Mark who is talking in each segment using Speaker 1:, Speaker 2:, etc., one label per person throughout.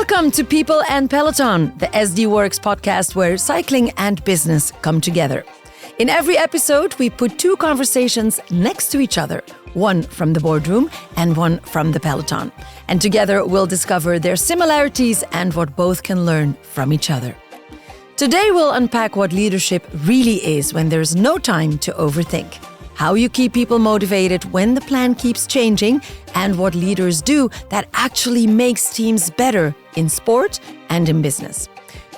Speaker 1: Welcome to People and Peloton, the SD Worx podcast where cycling and business come together. In every episode, we put two conversations next to each other, one from the boardroom and one from the Peloton. And together we'll discover their similarities and what both can learn from each other. Today we'll unpack what leadership really is when there's no time to overthink, how you keep people motivated when the plan keeps changing, and what leaders do that actually makes teams better in sport and in business.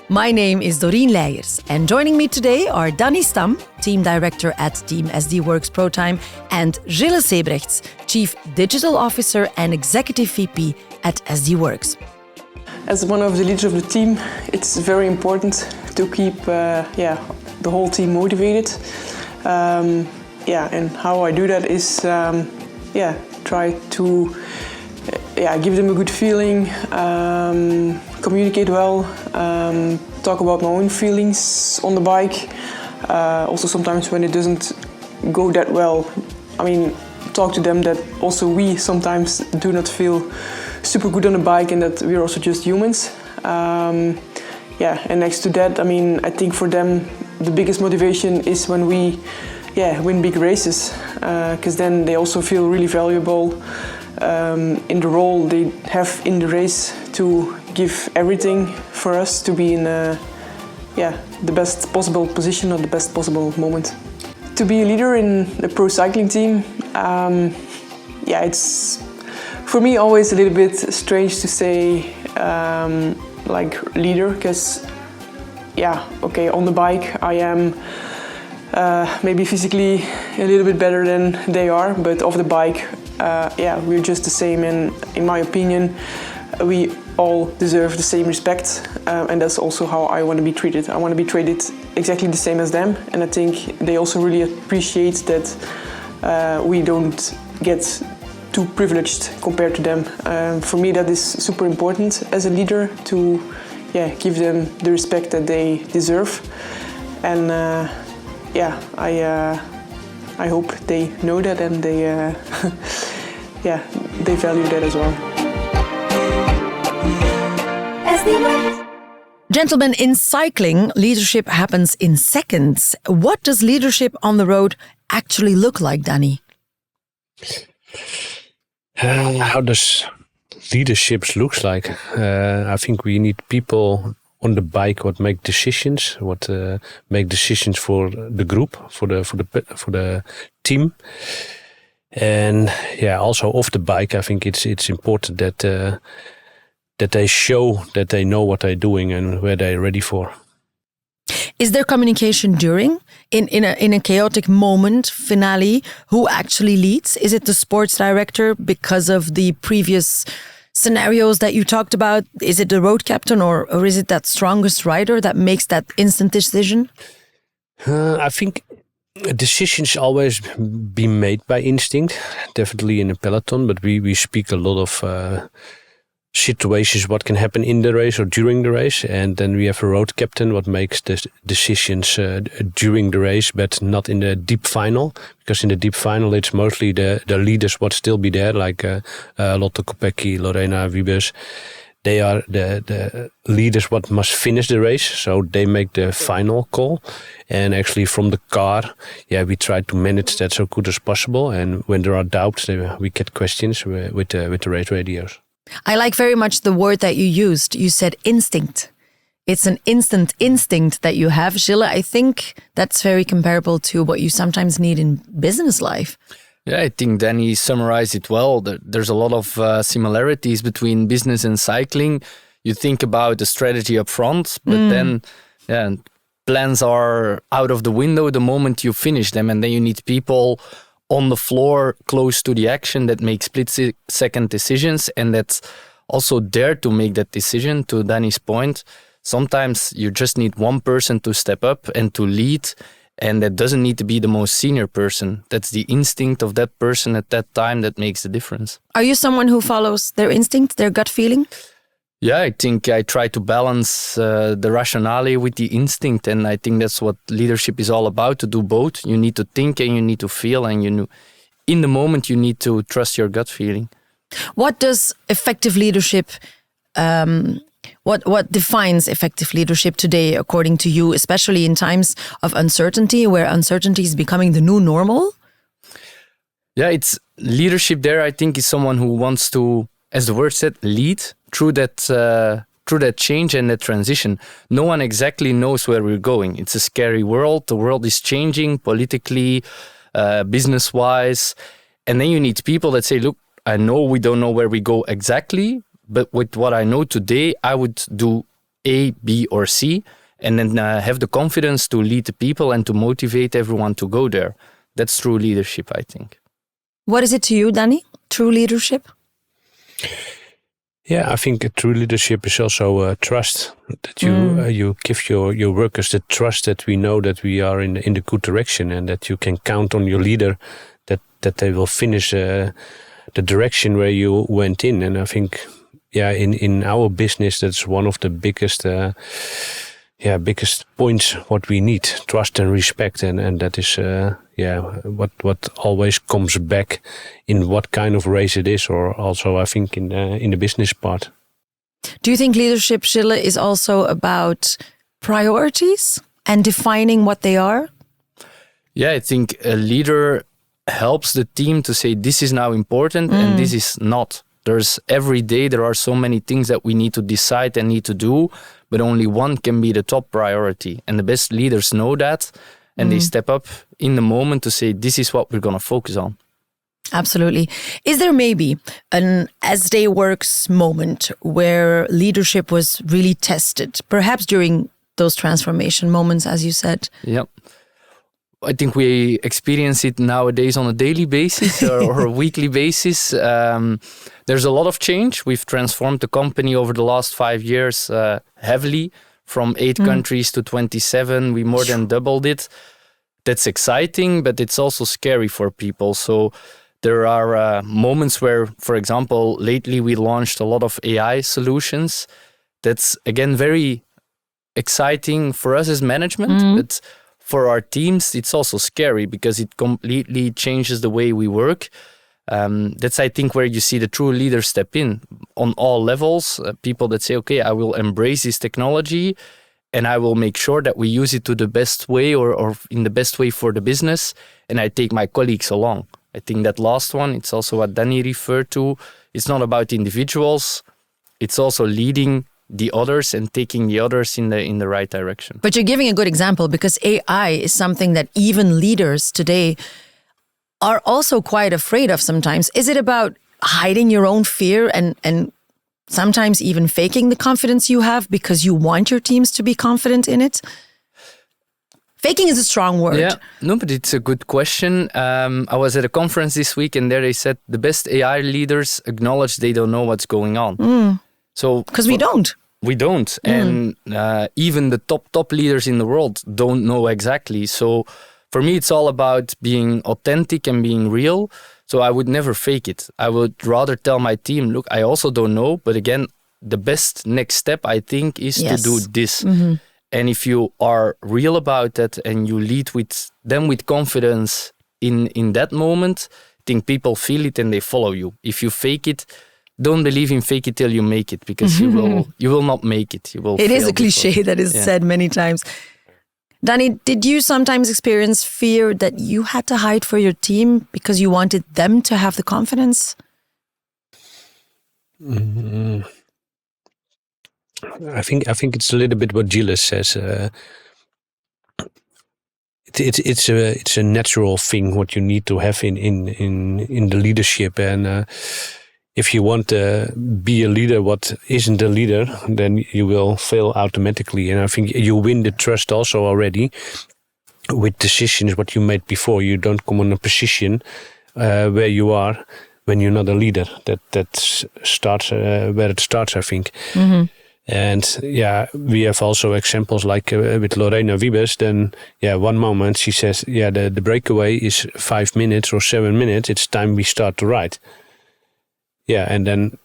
Speaker 1: My name is Dorien Leyers, and joining me today are Danny Stam, Team Director at Team SD Worx-Protime, and Gille Sebrechts, Chief Digital Officer and Executive VP at SD Worx.
Speaker 2: As one of the leaders of the team, it's very important to keep the whole team motivated. And how I do that is try to give them a good feeling, communicate well, talk about my own feelings on the bike. Also sometimes when it doesn't go that well, talk to them that also we sometimes do not feel super good on the bike and that we're also just humans. And next to that, I think for them the biggest motivation is when we win big races, because then they also feel really valuable in the role they have in the race to give everything for us to be in the best possible position or the best possible moment. To be a leader in a pro cycling team, it's for me always a little bit strange to say leader, because on the bike I am maybe physically a little bit better than they are, but off the bike, we're just the same. And in my opinion, we all deserve the same respect, and that's also how I want to be treated. I want to be treated exactly the same as them, and I think they also really appreciate that we don't get too privileged compared to them. For me, that is super important as a leader to give them the respect that they deserve, and I hope they know that and they they value that as well.
Speaker 1: Gentlemen, in cycling, leadership happens in seconds. What does leadership on the road actually look like, Danny?
Speaker 3: How does leadership looks like? I think we need people on the bike what make decisions, make decisions for the group, for the team, and also off the bike. I think it's important that they show that they know what they're doing and where they're ready for.
Speaker 1: Is there communication during in a chaotic moment finale? Who actually leads? Is it the sports director because of the previous scenarios that you talked about? Is it the road captain or is it that strongest rider that makes that instant decision?
Speaker 3: I think decisions always be made by instinct, definitely in a peloton, but we speak a lot of situations what can happen in the race or during the race, and then we have a road captain what makes the decisions during the race, but not in the deep final, because in the deep final it's mostly the leaders what still be there, like Lotte Kopecky, Lorena Wiebes. They are the leaders what must finish the race, so they make the final call. And actually from the car, we try to manage that so good as possible, and when there are doubts we get questions with the race radios.
Speaker 1: I like very much the word that you used. You said instinct. It's an instant instinct that you have. Gille, I think that's very comparable to what you sometimes need in business life.
Speaker 4: Yeah, I think Danny summarized it well. There's a lot of similarities between business and cycling. You think about the strategy up front, but then plans are out of the window the moment you finish them, and then you need people on the floor close to the action that make split-second decisions, and that's also dare to make that decision. To Danny's point, sometimes you just need one person to step up and to lead, and that doesn't need to be the most senior person. That's the instinct of that person at that time that makes the difference.
Speaker 1: Are you someone who follows their instinct, their gut feeling?
Speaker 4: Yeah, I think I try to balance the rationale with the instinct, and I think that's what leadership is all about, to do both. You need to think and you need to feel, and in the moment you need to trust your gut feeling.
Speaker 1: What does effective leadership What defines effective leadership today, according to you, especially in times of uncertainty, where uncertainty is becoming the new normal?
Speaker 4: Yeah, it's leadership there, I think, is someone who wants to, as the word said, lead through that change and that transition. No one exactly knows where we're going. It's a scary world. The world is changing politically, business-wise. And then you need people that say, look, I know we don't know where we go exactly, but with what I know today, I would do A, B, or C, and then have the confidence to lead the people and to motivate everyone to go there. That's true leadership, I think.
Speaker 1: What is it to you, Danny? True leadership?
Speaker 3: Yeah, I think true leadership is also trust. That you give your workers the trust that we know that we are in the good direction, and that you can count on your leader that they will finish the direction where you went in. And I think, in our business, that's one of the biggest points what we need: trust and respect, and that is what always comes back in what kind of race it is, or also I think in the business part.
Speaker 1: Do you think leadership, Gille, is also about priorities and defining what they are?
Speaker 4: Yeah, I think a leader helps the team to say this is now important and this is not. Every day there are so many things that we need to decide and need to do, but only one can be the top priority. And the best leaders know that, and they step up in the moment to say this is what we're going to focus on.
Speaker 1: Absolutely. Is there maybe an SD Worx moment where leadership was really tested, perhaps during those transformation moments, as you said?
Speaker 4: Yeah. I think we experience it nowadays on a daily basis or a weekly basis. There's a lot of change. We've transformed the company over the last 5 years heavily, from 8 countries to 27. We more than doubled it. That's exciting, but it's also scary for people. So there are moments where, for example, lately we launched a lot of AI solutions. That's, again, very exciting for us as management, but for our teams, it's also scary because it completely changes the way we work. That's, I think, where you see the true leaders step in on all levels. People that say, okay, I will embrace this technology and I will make sure that we use it to the best way or in the best way for the business. And I take my colleagues along. I think that last one, it's also what Danny referred to. It's not about individuals. It's also leading the others and taking the others in the right direction.
Speaker 1: But you're giving a good example, because AI is something that even leaders today are also quite afraid of sometimes. Is it about hiding your own fear and sometimes even faking the confidence you have because you want your teams to be confident in it? Faking is a strong word.
Speaker 4: Yeah, no, but it's a good question. I was at a conference this week and there they said the best AI leaders acknowledge they don't know what's going on. So
Speaker 1: because we don't.
Speaker 4: We don't. And even the top leaders in the world don't know exactly. So for me, it's all about being authentic and being real. So I would never fake it. I would rather tell my team, look, I also don't know. But again, the best next step, I think, is to do this. And if you are real about that and you lead with them with confidence in that moment, I think people feel it and they follow you. If you fake it, don't believe in fake it till you make it, because you will not make it. You will.
Speaker 1: It is a cliche that is said many times. Danny, did you sometimes experience fear that you had to hide for your team because you wanted them to have the confidence?
Speaker 3: I think it's a little bit what Gille says. It's a natural thing what you need to have in the leadership, and if you want to be a leader what isn't a leader, then you will fail automatically. And I think you win the trust also already with decisions what you made before. You don't come in a position where you are when you're not a leader. That starts where it starts, I think. And we have also examples like with Dorien Leyers. Then one moment she says, the breakaway is 5 minutes or 7 minutes. It's time we start to ride. And then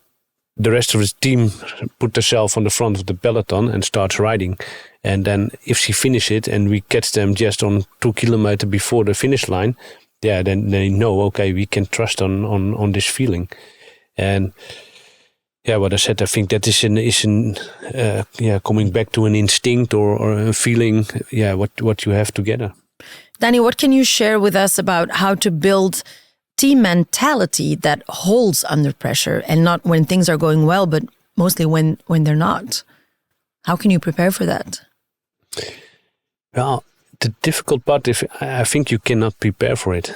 Speaker 3: the rest of the team put themselves on the front of the peloton and starts riding. And then if she finishes it and we catch them just on 2 kilometers before the finish line, then they know, okay, we can trust on this feeling. And what I said, I think that is coming back to an instinct or a feeling, what you have together.
Speaker 1: Danny, what can you share with us about how to build team mentality that holds under pressure, and not when things are going well, but mostly when they're not? How can you prepare for that?
Speaker 3: Well, the difficult part is I think you cannot prepare for it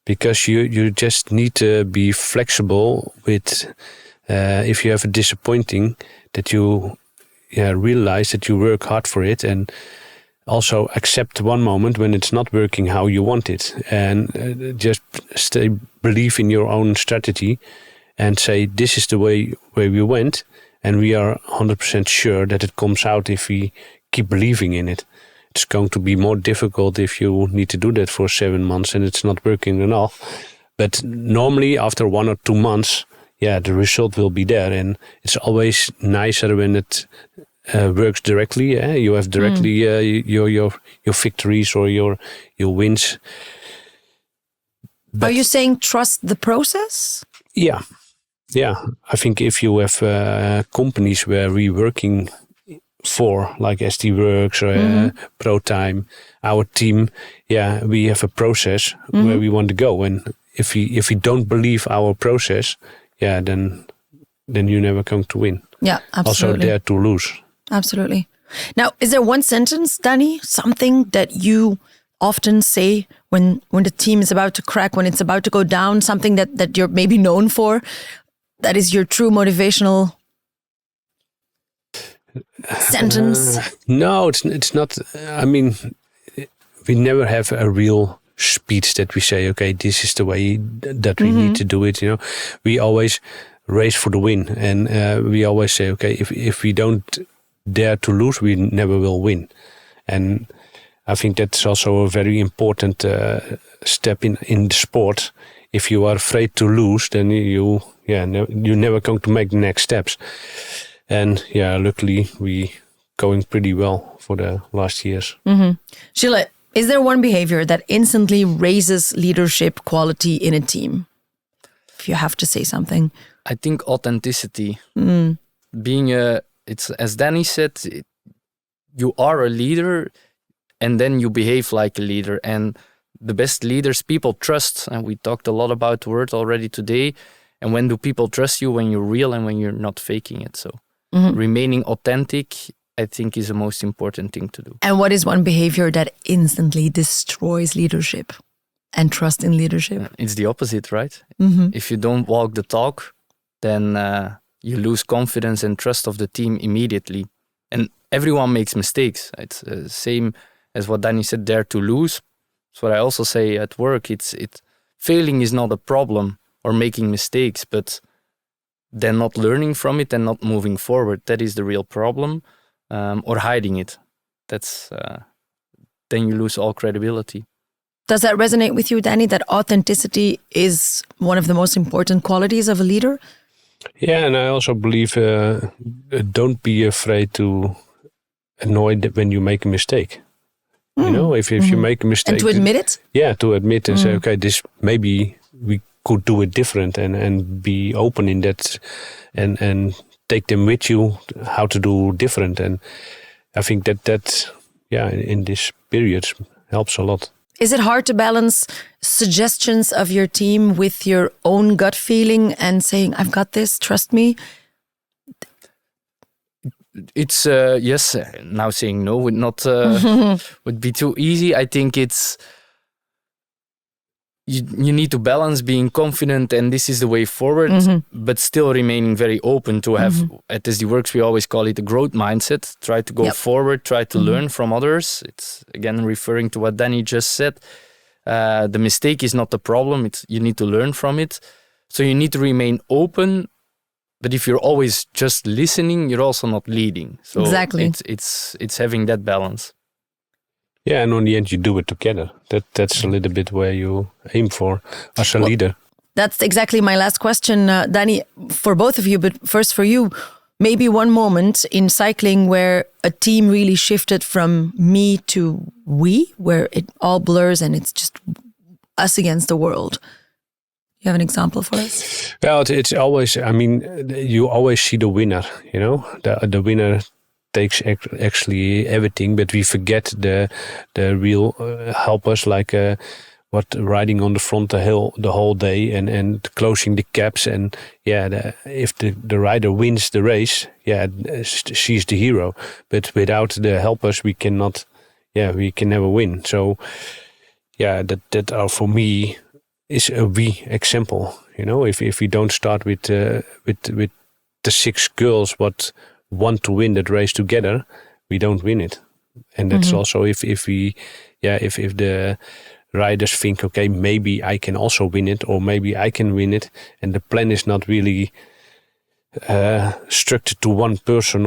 Speaker 3: because you just need to be flexible with if you have a disappointing, that you realize that you work hard for it, and also accept one moment when it's not working how you want it, and just believe in your own strategy and say, this is the way where we went, and we are 100% sure that it comes out if we keep believing in it. It's going to be more difficult if you need to do that for 7 months and it's not working enough. But normally after 1 or 2 months, the result will be there, and it's always nicer when it works directly. You have directly your victories or your wins.
Speaker 1: But are you saying trust the process?
Speaker 3: Yeah. I think if you have companies where we're working for, like SD Worx or Protime, our team, we have a process where we want to go. And if we don't believe our process, then you're never going to win.
Speaker 1: Yeah, absolutely.
Speaker 3: Also dare to lose.
Speaker 1: Absolutely. Now, is there one sentence, Danny, something that you often say when the team is about to crack, when it's about to go down, something that you're maybe known for, that is your true motivational sentence?
Speaker 3: No, it's not. I mean, we never have a real speech that we say, okay, this is the way that we need to do it. We always race for the win, and we always say, okay, if we don't dare to lose, we never will win. And I think that's also a very important step in the sport. If you are afraid to lose, then you're never going to make the next steps. And luckily we going pretty well for the last years.
Speaker 1: Gille, is there one behavior that instantly raises leadership quality in a team? If you have to say something.
Speaker 4: I think authenticity. Being it's as Danny said, you are a leader and then you behave like a leader. And the best leaders, people trust. And we talked a lot about the word already today. And when do people trust you? When you're real and when you're not faking it. So remaining authentic, I think, is the most important thing to do.
Speaker 1: And what is one behavior that instantly destroys leadership and trust in leadership?
Speaker 4: It's the opposite, right? If you don't walk the talk, then you lose confidence and trust of the team immediately. And everyone makes mistakes. It's the same as what Danny said, dare to lose. That's what I also say at work. Failing is not a problem, or making mistakes, but then not learning from it and not moving forward. That is the real problem. Or hiding it. That's then you lose all credibility.
Speaker 1: Does that resonate with you, Danny, that authenticity is one of the most important qualities of a leader?
Speaker 3: Yeah, and I also believe don't be afraid to annoy when you make a mistake. If you make a mistake.
Speaker 1: And to admit it?
Speaker 3: Yeah, to admit and say, okay, this maybe we could do it different, and be open in that and take them with you how to do different. And I think that in this period helps a lot.
Speaker 1: Is it hard to balance suggestions of your team with your own gut feeling and saying, I've got this, trust me?
Speaker 4: It's yes. Now saying no would not would be too easy. I think it's you need to balance being confident and this is the way forward, but still remaining very open to have, at SD Worx, we always call it a growth mindset. Try to go forward, try to learn from others. It's again referring to what Danny just said. The mistake is not the problem. You need to learn from it. So you need to remain open. But if you're always just listening, you're also not leading. So
Speaker 1: exactly.
Speaker 4: It's having that balance.
Speaker 3: Yeah, and on the end, you do it together. That's a little bit where you aim for as a leader.
Speaker 1: That's exactly my last question, Danny, for both of you. But first for you, maybe one moment in cycling where a team really shifted from me to we, where it all blurs and it's just us against the world. You have an example for us?
Speaker 3: Well, it's always, I mean, you always see the winner, you know, the winner takes actually everything, but we forget the real helpers, like what riding on the front the whole day and closing the caps. And if the rider wins the race, she's the hero. But without the helpers, we can never win. So that are for me is a example. You know, if we don't start with the 6 girls what want to win that race together, we don't win it. And that's also if the riders think, okay, maybe I can also win it, or maybe I can win it, and the plan is not really structured to one person,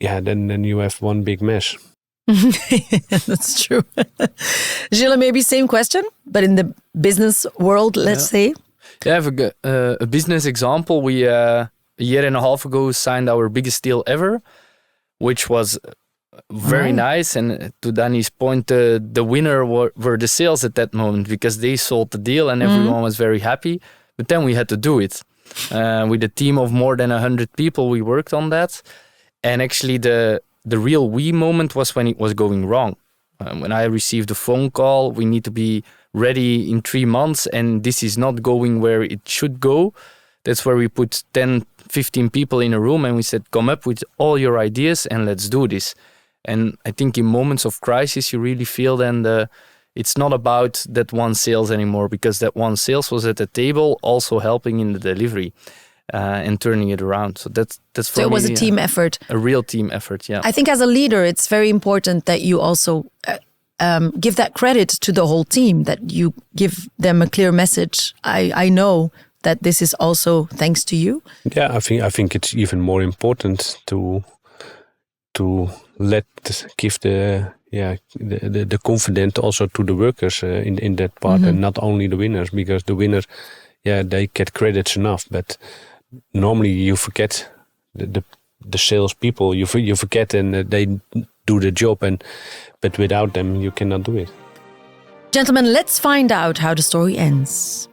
Speaker 3: then you have one big mess.
Speaker 1: That's true. Gille, maybe same question, but in the business world, let's say.
Speaker 4: Yeah, I have a business example. We a year and a half ago signed our biggest deal ever, which was very nice. And to Danny's point, the winner were the sales at that moment, because they sold the deal and everyone was very happy. But then we had to do it. With a team of more than 100 people, we worked on that. And actually the real we moment was when it was going wrong. When I received a phone call, we need to be ready in 3 months and this is not going where it should go. That's where we put 10, 15 people in a room and we said, come up with all your ideas and let's do this. And I think in moments of crisis, you really feel then it's not about that one sales anymore, because that one sales was at the table also helping in the delivery and turning it around. So that's for me,
Speaker 1: it was a team effort.
Speaker 4: A real team effort, yeah.
Speaker 1: I think as a leader, it's very important that you also give that credit to the whole team, that you give them a clear message. I know that this is also thanks to you. Yeah,
Speaker 3: I think it's even more important to give the confidence also to the workers in that part, and not only the winners, because the winners, they get credits enough, but normally you forget the salespeople. You forget, and they do the job, but without them you cannot do it.
Speaker 1: Gentlemen, let's find out how the story ends.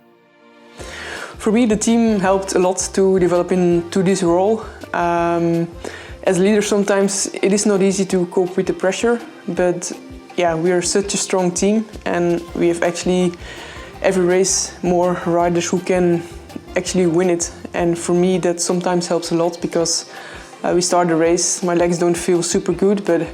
Speaker 2: For me, the team helped a lot to develop into this role. As leaders, sometimes it is not easy to cope with the pressure, but we are such a strong team, and we have actually every race more riders who can actually win it. And for me, that sometimes helps a lot, because we start the race, my legs don't feel super good, but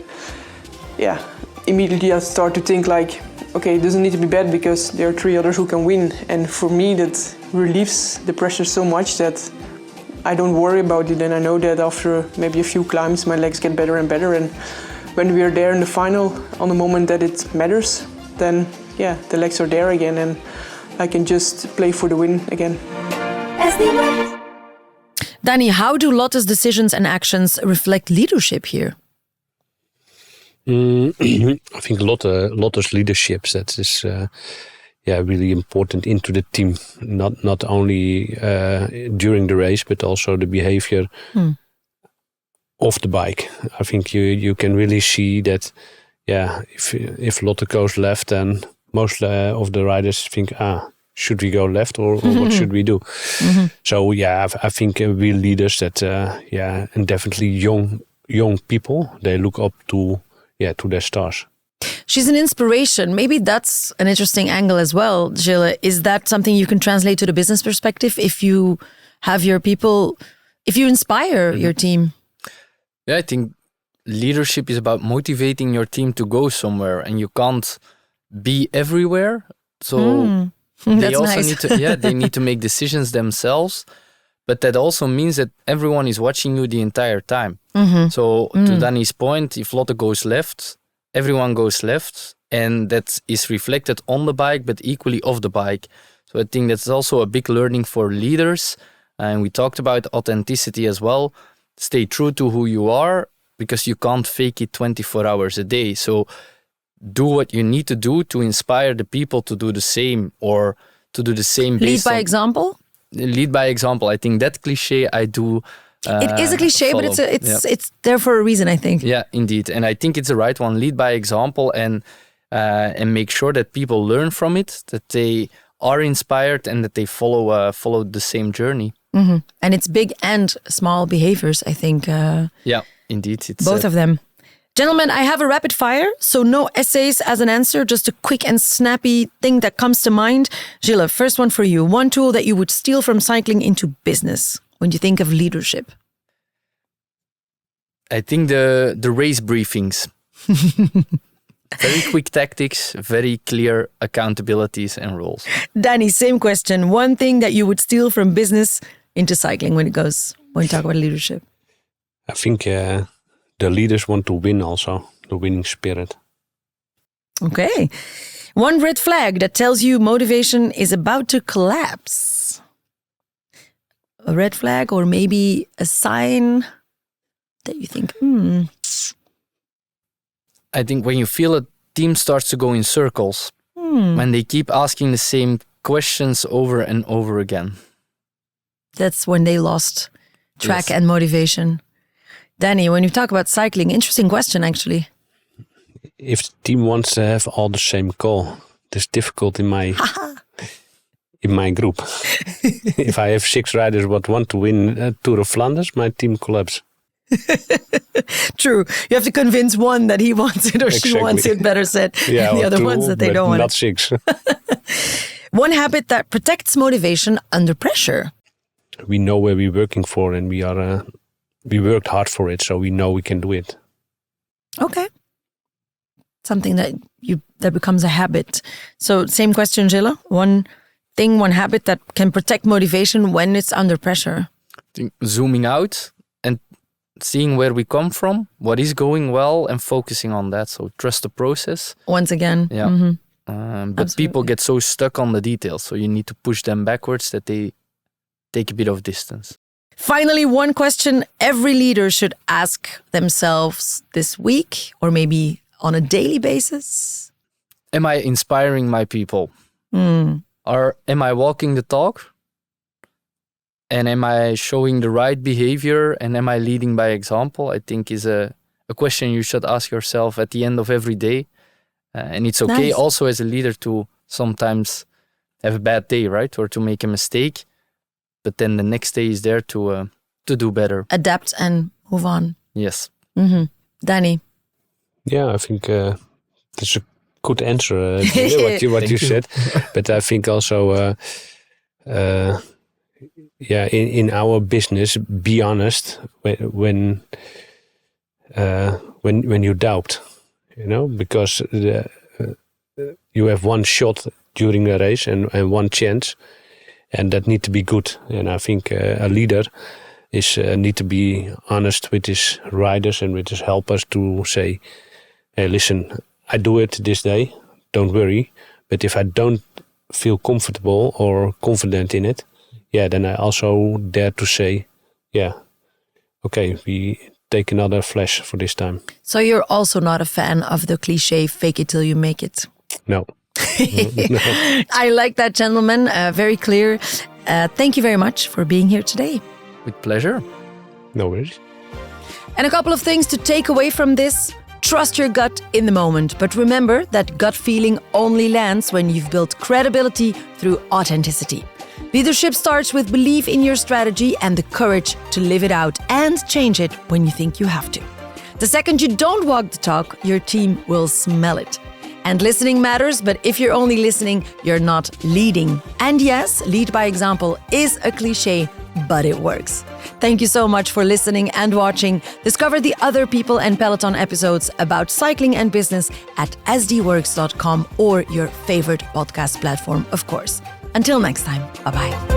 Speaker 2: immediately I start to think like, okay, it doesn't need to be bad because there are 3 others who can win. And for me, that relieves the pressure so much that I don't worry about it. And I know that after maybe a few climbs, my legs get better and better. And when we are there in the final, on the moment that it matters, then the legs are there again and I can just play for the win again.
Speaker 1: Danny, how do Lotte's decisions and actions reflect leadership here?
Speaker 3: I think Lotte's leadership, that is really important into the team. Not only during the race, but also the behavior off the bike. I think you can really see that. If Lotte goes left, then most of the riders think, should we go left or what should we do? So I think real leaders that and definitely young people, they look up to their stars.
Speaker 1: She's an inspiration. Maybe that's an interesting angle as well, Gille. Is that something you can translate to the business perspective if you have your people, if you inspire your team?
Speaker 4: Yeah, I think leadership is about motivating your team to go somewhere, and you can't be everywhere. So they also need to they need to make decisions themselves. But that also means that everyone is watching you the entire time. So to Danny's point, if Lotte goes left, everyone goes left, and that is reflected on the bike, but equally off the bike. So I think that's also a big learning for leaders. And we talked about authenticity as well. Stay true to who you are, because you can't fake it 24 hours a day. So do what you need to do to inspire the people to do the same, or to do the same.
Speaker 1: Lead by example?
Speaker 4: Lead by example. I think that cliche I do.
Speaker 1: It is a cliche,
Speaker 4: follow.
Speaker 1: but it's there for a reason, I think.
Speaker 4: Yeah, indeed. And I think it's the right one. Lead by example, and make sure that people learn from it, that they are inspired and that they follow the same journey.
Speaker 1: Mm-hmm. And it's big and small behaviors, I think.
Speaker 4: Yeah, indeed. It's
Speaker 1: both of them. Gentlemen, I have a rapid fire, so no essays as an answer, just a quick and snappy thing that comes to mind. Gille, first one for you. One tool that you would steal from cycling into business when you think of leadership.
Speaker 4: I think the race briefings. Very quick tactics, very clear accountabilities and roles.
Speaker 1: Danny, same question. One thing that you would steal from business into cycling when you talk about leadership.
Speaker 3: I think the leaders want to win also, the winning spirit.
Speaker 1: Okay. One red flag that tells you motivation is about to collapse. A red flag or maybe a sign that you think,
Speaker 4: I think when you feel a team starts to go in circles, when they keep asking the same questions over and over again.
Speaker 1: That's when they lost track and motivation. Danny, when you talk about cycling, interesting question actually.
Speaker 3: If the team wants to have all the same goal, it's difficult in my group. If I have 6 riders what want to win Tour of Flanders, my team collapses.
Speaker 1: True. You have to convince one that he wants it or she wants it, better said,
Speaker 3: yeah,
Speaker 1: and the other
Speaker 3: 2,
Speaker 1: ones that they don't want
Speaker 3: not
Speaker 1: it.
Speaker 3: 6.
Speaker 1: One habit that protects motivation under pressure.
Speaker 3: We know where we're working for and we worked hard for it, so we know we can do it.
Speaker 1: Okay. Something that becomes a habit. So same question, Gille. One habit that can protect motivation when it's under pressure.
Speaker 4: I think zooming out and seeing where we come from, what is going well, and focusing on that. So trust the process.
Speaker 1: Once again.
Speaker 4: Yeah.
Speaker 1: Mm-hmm.
Speaker 4: But people get so stuck on the details, so you need to push them backwards that they take a bit of distance.
Speaker 1: Finally, one question every leader should ask themselves this week, or maybe on a daily basis.
Speaker 4: Am I inspiring my people? Or am I walking the talk? And am I showing the right behavior? And am I leading by example? I think is a question you should ask yourself at the end of every day. And it's okay also as a leader to sometimes have a bad day, right? Or to make a mistake. But then the next day is there to do better.
Speaker 1: Adapt and move on.
Speaker 4: Yes.
Speaker 1: Mm-hmm. Danny?
Speaker 3: Yeah, I think that's a good answer, what you said. But I think also, in our business, be honest when you doubt, because you have one shot during the race and one chance, and that need to be good. And I think a leader need to be honest with his riders and with his helpers to say, hey, listen, I do it this day, don't worry. But if I don't feel comfortable or confident in it, then I also dare to say, okay, we take another flash for this time.
Speaker 1: So you're also not a fan of the cliche, fake it till you make it?
Speaker 3: No. No.
Speaker 1: I like that, gentlemen. Very clear. Thank you very much for being here today.
Speaker 4: With pleasure.
Speaker 3: No worries.
Speaker 1: And a couple of things to take away from this. Trust your gut in the moment, but remember that gut feeling only lands when you've built credibility through authenticity. Leadership starts with belief in your strategy and the courage to live it out and change it when you think you have to. The second you don't walk the talk, your team will smell it. And listening matters, but if you're only listening, you're not leading. And yes, lead by example is a cliche, but it works. Thank you so much for listening and watching. Discover the other People and Peloton episodes about cycling and business at sdworx.com or your favorite podcast platform, of course. Until next time, bye-bye.